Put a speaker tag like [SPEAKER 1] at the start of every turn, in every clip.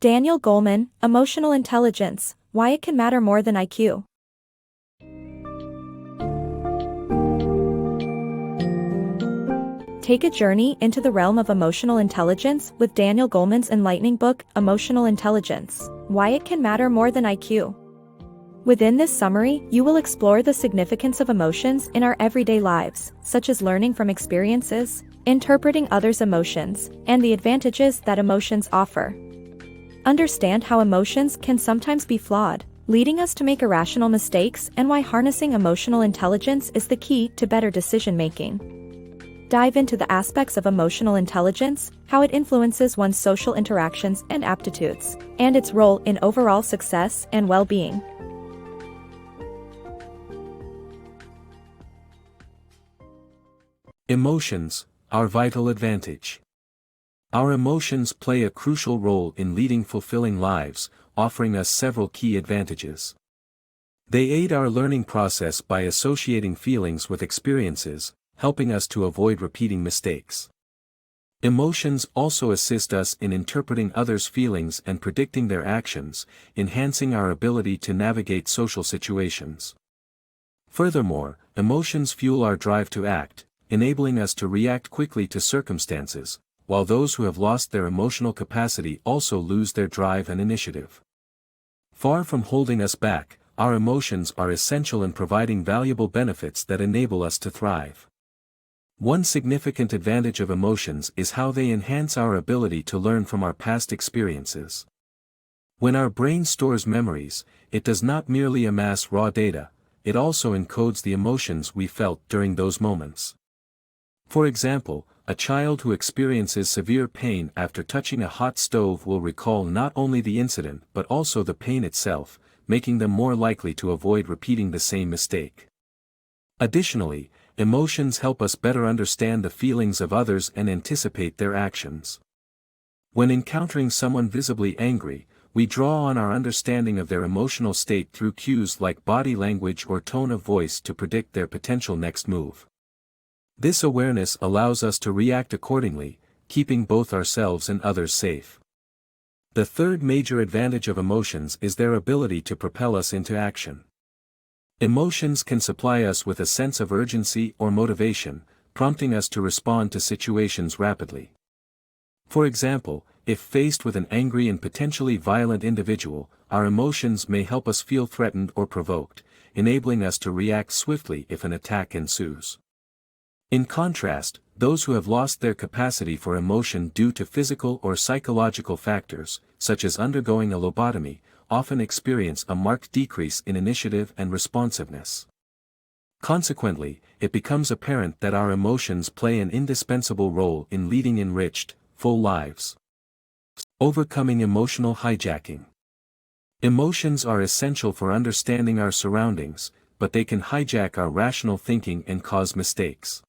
[SPEAKER 1] Daniel Goleman, Emotional Intelligence, Why It Can Matter More Than IQ. Take a journey into the realm of emotional intelligence with Daniel Goleman's enlightening book, Emotional Intelligence, Why It Can Matter More Than IQ. Within this summary, you will explore the significance of emotions in our everyday lives, such as learning from experiences, interpreting others' emotions, and the advantages that emotions offer. Understand how emotions can sometimes be flawed, leading us to make irrational mistakes, and why harnessing emotional intelligence is the key to better decision-making. Dive into the aspects of emotional intelligence, how it influences one's social interactions and aptitudes, and its role in overall success and well-being.
[SPEAKER 2] Emotions, our vital advantage. Our emotions play a crucial role in leading fulfilling lives, offering us several key advantages. They aid our learning process by associating feelings with experiences, helping us to avoid repeating mistakes. Emotions also assist us in interpreting others' feelings and predicting their actions, enhancing our ability to navigate social situations. Furthermore, emotions fuel our drive to act, enabling us to react quickly to circumstances, while those who have lost their emotional capacity also lose their drive and initiative. Far from holding us back, our emotions are essential in providing valuable benefits that enable us to thrive. One significant advantage of emotions is how they enhance our ability to learn from our past experiences. When our brain stores memories, it does not merely amass raw data, it also encodes the emotions we felt during those moments. For example, a child who experiences severe pain after touching a hot stove will recall not only the incident but also the pain itself, making them more likely to avoid repeating the same mistake. Additionally, emotions help us better understand the feelings of others and anticipate their actions. When encountering someone visibly angry, we draw on our understanding of their emotional state through cues like body language or tone of voice to predict their potential next move. This awareness allows us to react accordingly, keeping both ourselves and others safe. The third major advantage of emotions is their ability to propel us into action. Emotions can supply us with a sense of urgency or motivation, prompting us to respond to situations rapidly. For example, if faced with an angry and potentially violent individual, our emotions may help us feel threatened or provoked, enabling us to react swiftly if an attack ensues. In contrast, those who have lost their capacity for emotion due to physical or psychological factors, such as undergoing a lobotomy, often experience a marked decrease in initiative and responsiveness. Consequently, it becomes apparent that our emotions play an indispensable role in leading enriched, full lives. Overcoming emotional hijacking. Emotions are essential for understanding our surroundings, but they can hijack our rational thinking and cause mistakes.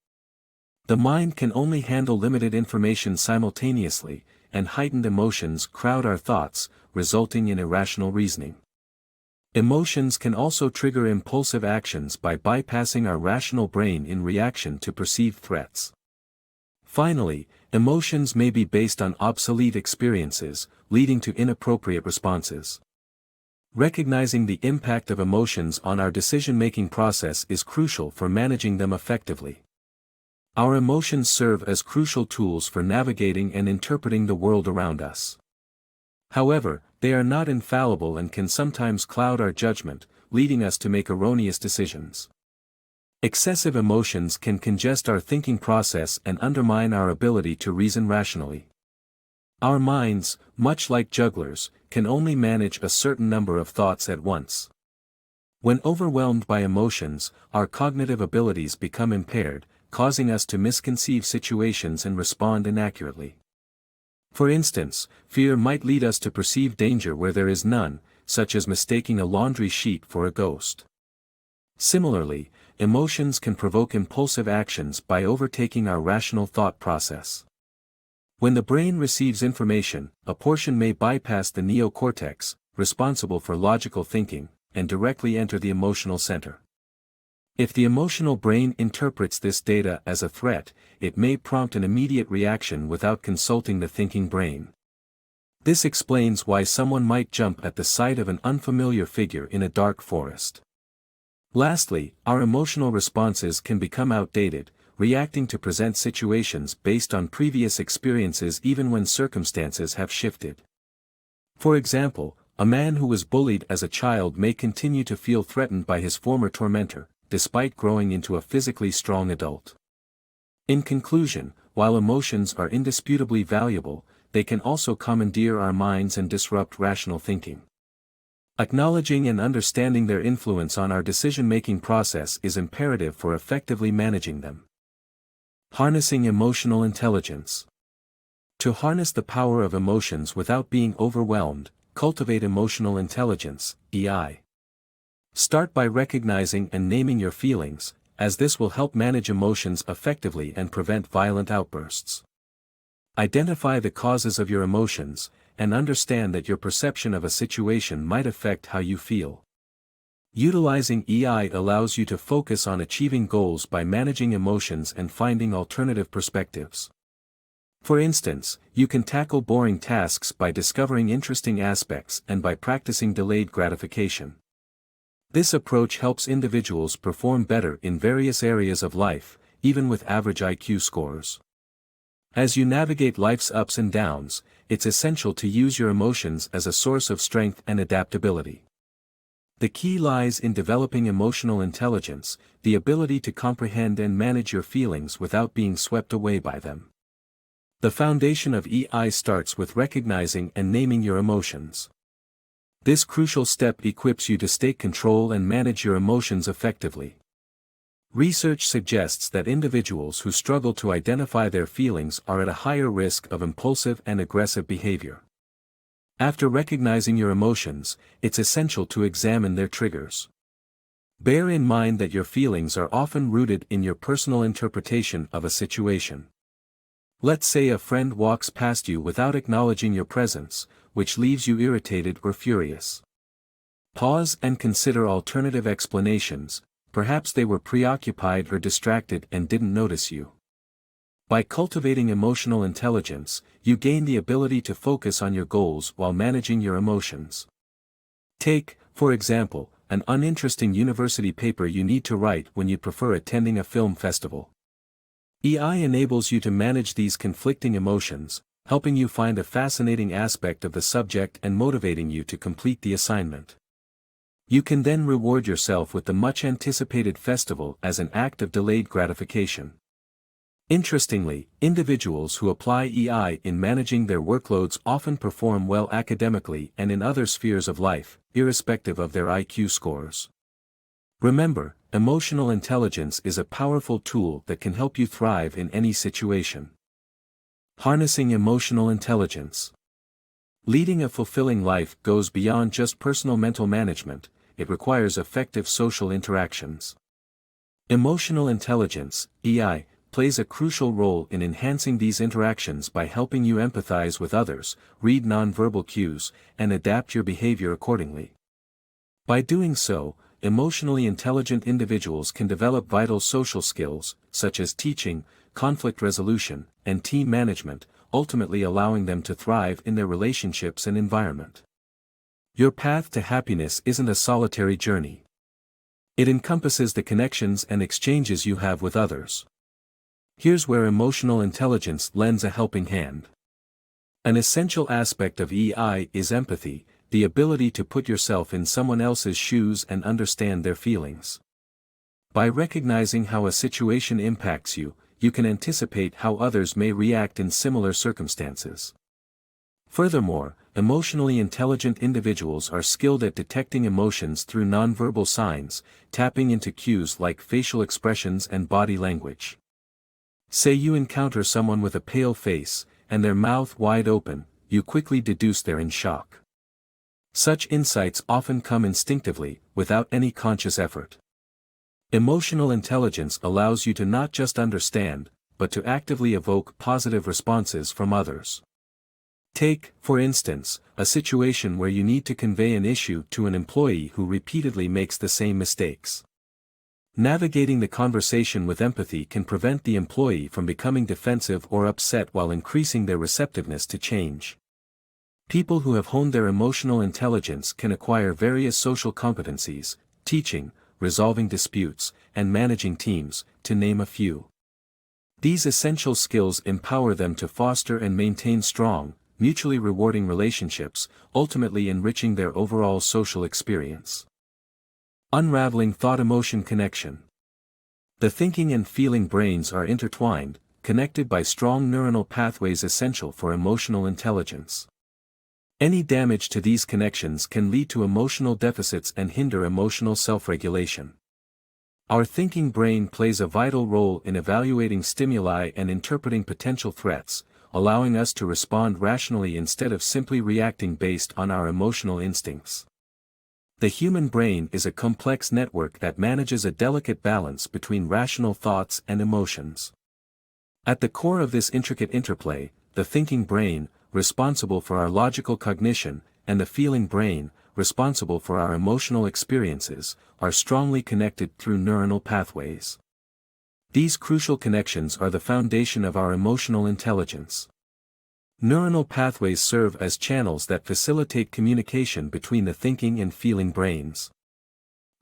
[SPEAKER 2] The mind can only handle limited information simultaneously, and heightened emotions crowd our thoughts, resulting in irrational reasoning. Emotions can also trigger impulsive actions by bypassing our rational brain in reaction to perceived threats. Finally, emotions may be based on obsolete experiences, leading to inappropriate responses. Recognizing the impact of emotions on our decision-making process is crucial for managing them effectively. Our emotions serve as crucial tools for navigating and interpreting the world around us. However, they are not infallible and can sometimes cloud our judgment, leading us to make erroneous decisions. Excessive emotions can congest our thinking process and undermine our ability to reason rationally. Our minds, much like jugglers, can only manage a certain number of thoughts at once. When overwhelmed by emotions, our cognitive abilities become impaired, causing us to misconceive situations and respond inaccurately. For instance, fear might lead us to perceive danger where there is none, such as mistaking a laundry sheet for a ghost. Similarly, emotions can provoke impulsive actions by overtaking our rational thought process. When the brain receives information, a portion may bypass the neocortex, responsible for logical thinking, and directly enter the emotional center. If the emotional brain interprets this data as a threat, it may prompt an immediate reaction without consulting the thinking brain. This explains why someone might jump at the sight of an unfamiliar figure in a dark forest. Lastly, our emotional responses can become outdated, reacting to present situations based on previous experiences even when circumstances have shifted. For example, a man who was bullied as a child may continue to feel threatened by his former tormentor, despite growing into a physically strong adult. In conclusion, while emotions are indisputably valuable, they can also commandeer our minds and disrupt rational thinking. Acknowledging and understanding their influence on our decision-making process is imperative for effectively managing them. Harnessing emotional intelligence. To harness the power of emotions without being overwhelmed, cultivate emotional intelligence, EI. Start by recognizing and naming your feelings, as this will help manage emotions effectively and prevent violent outbursts. Identify the causes of your emotions, and understand that your perception of a situation might affect how you feel. Utilizing EI allows you to focus on achieving goals by managing emotions and finding alternative perspectives. For instance, you can tackle boring tasks by discovering interesting aspects and by practicing delayed gratification. This approach helps individuals perform better in various areas of life, even with average IQ scores. As you navigate life's ups and downs, it's essential to use your emotions as a source of strength and adaptability. The key lies in developing emotional intelligence, the ability to comprehend and manage your feelings without being swept away by them. The foundation of EI starts with recognizing and naming your emotions. This crucial step equips you to take control and manage your emotions effectively. Research suggests that individuals who struggle to identify their feelings are at a higher risk of impulsive and aggressive behavior. After recognizing your emotions, it's essential to examine their triggers. Bear in mind that your feelings are often rooted in your personal interpretation of a situation. Let's say a friend walks past you without acknowledging your presence, which leaves you irritated or furious. Pause and consider alternative explanations. Perhaps they were preoccupied or distracted and didn't notice you. By cultivating emotional intelligence, you gain the ability to focus on your goals while managing your emotions. Take, for example, an uninteresting university paper you need to write when you prefer attending a film festival. EI enables you to manage these conflicting emotions, helping you find a fascinating aspect of the subject and motivating you to complete the assignment. You can then reward yourself with the much-anticipated festival as an act of delayed gratification. Interestingly, individuals who apply EI in managing their workloads often perform well academically and in other spheres of life, irrespective of their IQ scores. Remember, emotional intelligence is a powerful tool that can help you thrive in any situation. Harnessing emotional intelligence. Leading a fulfilling life goes beyond just personal mental management. It requires effective social interactions. Emotional intelligence, EI, plays a crucial role in enhancing these interactions by helping you empathize with others, read nonverbal cues, and adapt your behavior accordingly. By doing so, emotionally intelligent individuals can develop vital social skills, such as teaching, conflict resolution, and team management, ultimately allowing them to thrive in their relationships and environment. Your path to happiness isn't a solitary journey. It encompasses the connections and exchanges you have with others. Here's where emotional intelligence lends a helping hand. An essential aspect of EI is empathy, the ability to put yourself in someone else's shoes and understand their feelings. By recognizing how a situation impacts you, you can anticipate how others may react in similar circumstances. Furthermore, emotionally intelligent individuals are skilled at detecting emotions through nonverbal signs, tapping into cues like facial expressions and body language. Say you encounter someone with a pale face, and their mouth wide open, you quickly deduce they're in shock. Such insights often come instinctively, without any conscious effort. Emotional intelligence allows you to not just understand, but to actively evoke positive responses from others. Take, for instance, a situation where you need to convey an issue to an employee who repeatedly makes the same mistakes. Navigating the conversation with empathy can prevent the employee from becoming defensive or upset while increasing their receptiveness to change. People who have honed their emotional intelligence can acquire various social competencies, teaching, resolving disputes, and managing teams, to name a few. These essential skills empower them to foster and maintain strong, mutually rewarding relationships, ultimately enriching their overall social experience. Unraveling thought-emotion connection. The thinking and feeling brains are intertwined, connected by strong neuronal pathways essential for emotional intelligence. Any damage to these connections can lead to emotional deficits and hinder emotional self-regulation. Our thinking brain plays a vital role in evaluating stimuli and interpreting potential threats, allowing us to respond rationally instead of simply reacting based on our emotional instincts. The human brain is a complex network that manages a delicate balance between rational thoughts and emotions. At the core of this intricate interplay, the thinking brain, responsible for our logical cognition, and the feeling brain, responsible for our emotional experiences, are strongly connected through neuronal pathways. These crucial connections are the foundation of our emotional intelligence. Neuronal pathways serve as channels that facilitate communication between the thinking and feeling brains.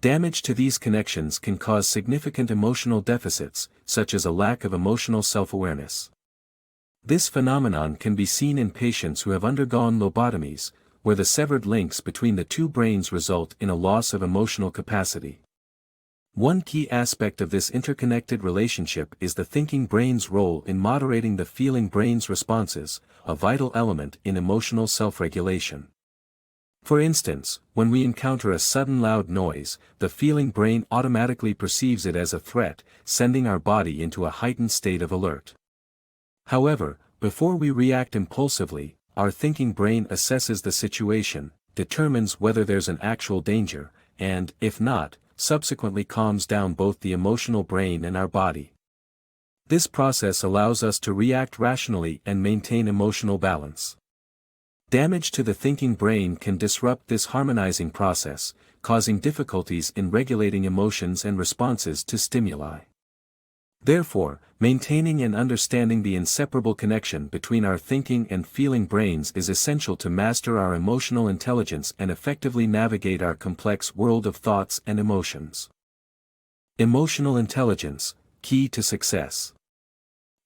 [SPEAKER 2] Damage to these connections can cause significant emotional deficits, such as a lack of emotional self-awareness. This phenomenon can be seen in patients who have undergone lobotomies, where the severed links between the two brains result in a loss of emotional capacity. One key aspect of this interconnected relationship is the thinking brain's role in moderating the feeling brain's responses, a vital element in emotional self-regulation. For instance, when we encounter a sudden loud noise, the feeling brain automatically perceives it as a threat, sending our body into a heightened state of alert. However, before we react impulsively, our thinking brain assesses the situation, determines whether there's an actual danger, and, if not, subsequently calms down both the emotional brain and our body. This process allows us to react rationally and maintain emotional balance. Damage to the thinking brain can disrupt this harmonizing process, causing difficulties in regulating emotions and responses to stimuli. Therefore, maintaining and understanding the inseparable connection between our thinking and feeling brains is essential to master our emotional intelligence and effectively navigate our complex world of thoughts and emotions. Emotional intelligence, key to success.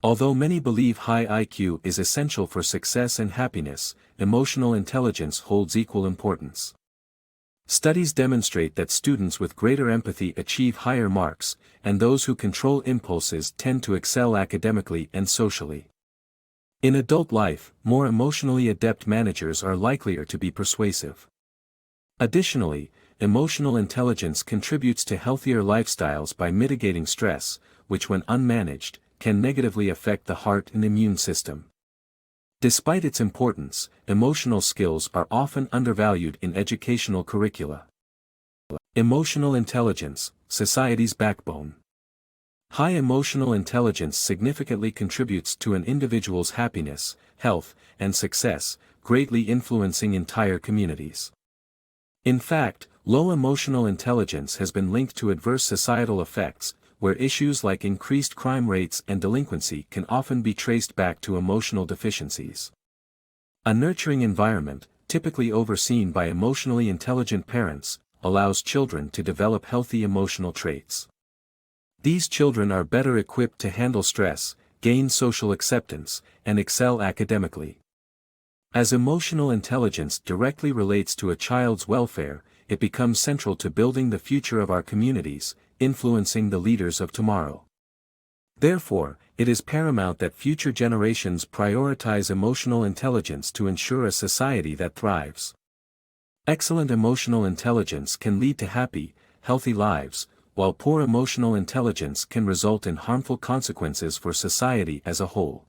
[SPEAKER 2] Although many believe high IQ is essential for success and happiness, emotional intelligence holds equal importance. Studies demonstrate that students with greater empathy achieve higher marks, and those who control impulses tend to excel academically and socially. In adult life, more emotionally adept managers are likelier to be persuasive. Additionally, emotional intelligence contributes to healthier lifestyles by mitigating stress, which when unmanaged, can negatively affect the heart and immune system. Despite its importance, emotional skills are often undervalued in educational curricula. Emotional intelligence, society's backbone. High emotional intelligence significantly contributes to an individual's happiness, health, and success, greatly influencing entire communities. In fact, low emotional intelligence has been linked to adverse societal effects, where issues like increased crime rates and delinquency can often be traced back to emotional deficiencies. A nurturing environment, typically overseen by emotionally intelligent parents, allows children to develop healthy emotional traits. These children are better equipped to handle stress, gain social acceptance, and excel academically. As emotional intelligence directly relates to a child's welfare, it becomes central to building the future of our communities, influencing the leaders of tomorrow. Therefore, it is paramount that future generations prioritize emotional intelligence to ensure a society that thrives. Excellent emotional intelligence can lead to happy, healthy lives, while poor emotional intelligence can result in harmful consequences for society as a whole.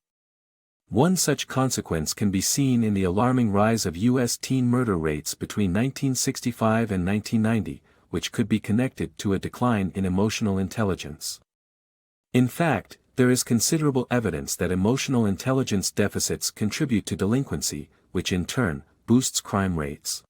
[SPEAKER 2] One such consequence can be seen in the alarming rise of U.S. teen murder rates between 1965 and 1990, which could be connected to a decline in emotional intelligence. In fact, there is considerable evidence that emotional intelligence deficits contribute to delinquency, which in turn boosts crime rates.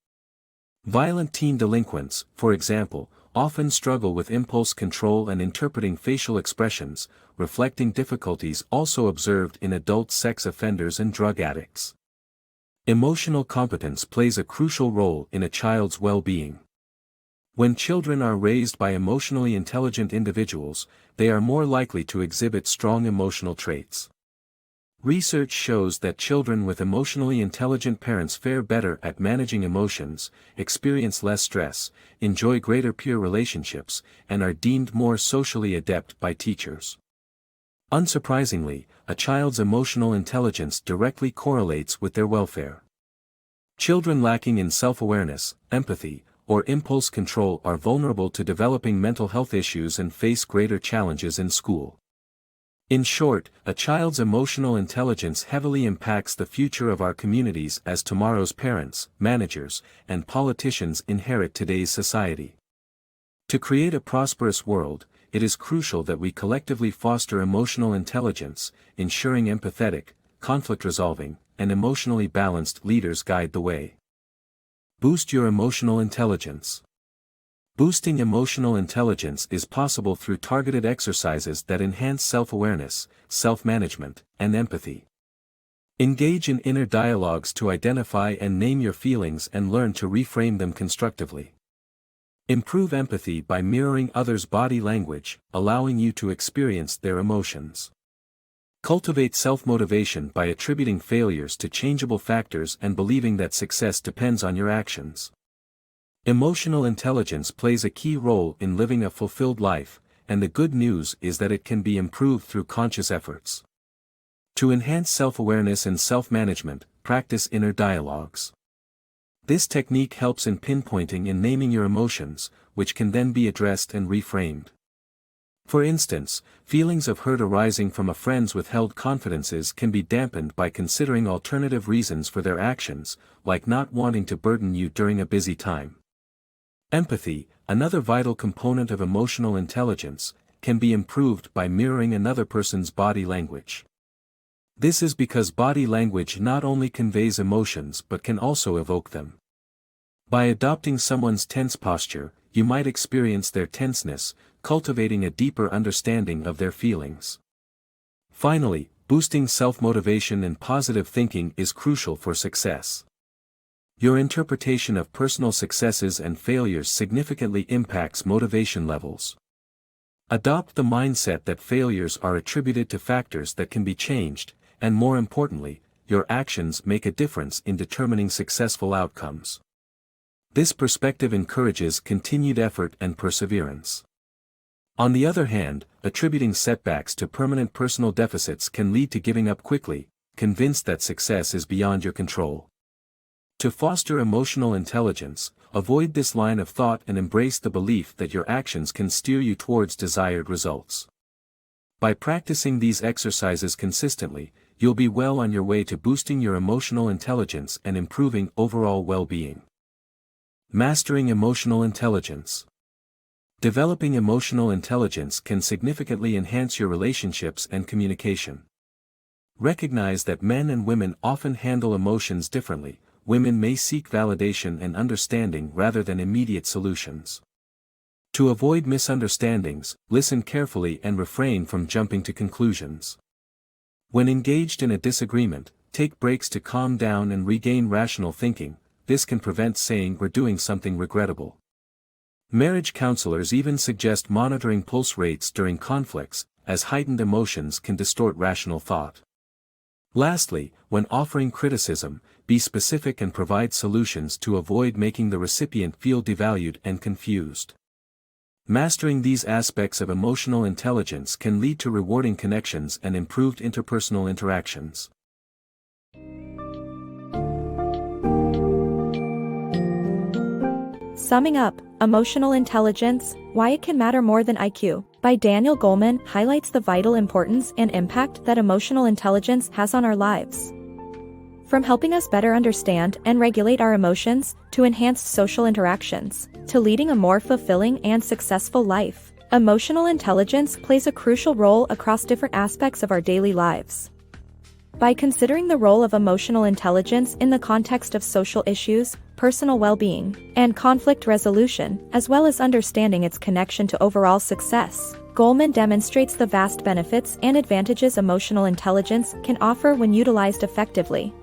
[SPEAKER 2] Violent teen delinquents, for example, often struggle with impulse control and interpreting facial expressions, reflecting difficulties also observed in adult sex offenders and drug addicts. Emotional competence plays a crucial role in a child's well-being. When children are raised by emotionally intelligent individuals, they are more likely to exhibit strong emotional traits. Research shows that children with emotionally intelligent parents fare better at managing emotions, experience less stress, enjoy greater peer relationships, and are deemed more socially adept by teachers. Unsurprisingly, a child's emotional intelligence directly correlates with their welfare. Children lacking in self-awareness, empathy, or impulse control are vulnerable to developing mental health issues and face greater challenges in school. In short, a child's emotional intelligence heavily impacts the future of our communities as tomorrow's parents, managers, and politicians inherit today's society. To create a prosperous world, it is crucial that we collectively foster emotional intelligence, ensuring empathetic, conflict-resolving, and emotionally balanced leaders guide the way. Boost your emotional intelligence. Boosting emotional intelligence is possible through targeted exercises that enhance self-awareness, self-management, and empathy. Engage in inner dialogues to identify and name your feelings and learn to reframe them constructively. Improve empathy by mirroring others' body language, allowing you to experience their emotions. Cultivate self-motivation by attributing failures to changeable factors and believing that success depends on your actions. Emotional intelligence plays a key role in living a fulfilled life, and the good news is that it can be improved through conscious efforts. To enhance self-awareness and self-management, practice inner dialogues. This technique helps in pinpointing and naming your emotions, which can then be addressed and reframed. For instance, feelings of hurt arising from a friend's withheld confidences can be dampened by considering alternative reasons for their actions, like not wanting to burden you during a busy time. Empathy, another vital component of emotional intelligence, can be improved by mirroring another person's body language. This is because body language not only conveys emotions but can also evoke them. By adopting someone's tense posture, you might experience their tenseness, cultivating a deeper understanding of their feelings. Finally, boosting self-motivation and positive thinking is crucial for success. Your interpretation of personal successes and failures significantly impacts motivation levels. Adopt the mindset that failures are attributed to factors that can be changed, and more importantly, your actions make a difference in determining successful outcomes. This perspective encourages continued effort and perseverance. On the other hand, attributing setbacks to permanent personal deficits can lead to giving up quickly, convinced that success is beyond your control. To foster emotional intelligence, avoid this line of thought and embrace the belief that your actions can steer you towards desired results. By practicing these exercises consistently, you'll be well on your way to boosting your emotional intelligence and improving overall well-being. Mastering emotional intelligence. Developing emotional intelligence can significantly enhance your relationships and communication. Recognize that men and women often handle emotions differently. Women may seek validation and understanding rather than immediate solutions. To avoid misunderstandings, listen carefully and refrain from jumping to conclusions. When engaged in a disagreement, take breaks to calm down and regain rational thinking. This can prevent saying or doing something regrettable. Marriage counselors even suggest monitoring pulse rates during conflicts, as heightened emotions can distort rational thought. Lastly, when offering criticism, be specific and provide solutions to avoid making the recipient feel devalued and confused. Mastering these aspects of emotional intelligence can lead to rewarding connections and improved interpersonal interactions.
[SPEAKER 1] Summing up, Emotional Intelligence, Why It Can Matter More Than IQ, by Daniel Goleman highlights the vital importance and impact that emotional intelligence has on our lives. From helping us better understand and regulate our emotions, to enhanced social interactions, to leading a more fulfilling and successful life, emotional intelligence plays a crucial role across different aspects of our daily lives. By considering the role of emotional intelligence in the context of social issues, personal well-being, and conflict resolution, as well as understanding its connection to overall success, Goleman demonstrates the vast benefits and advantages emotional intelligence can offer when utilized effectively.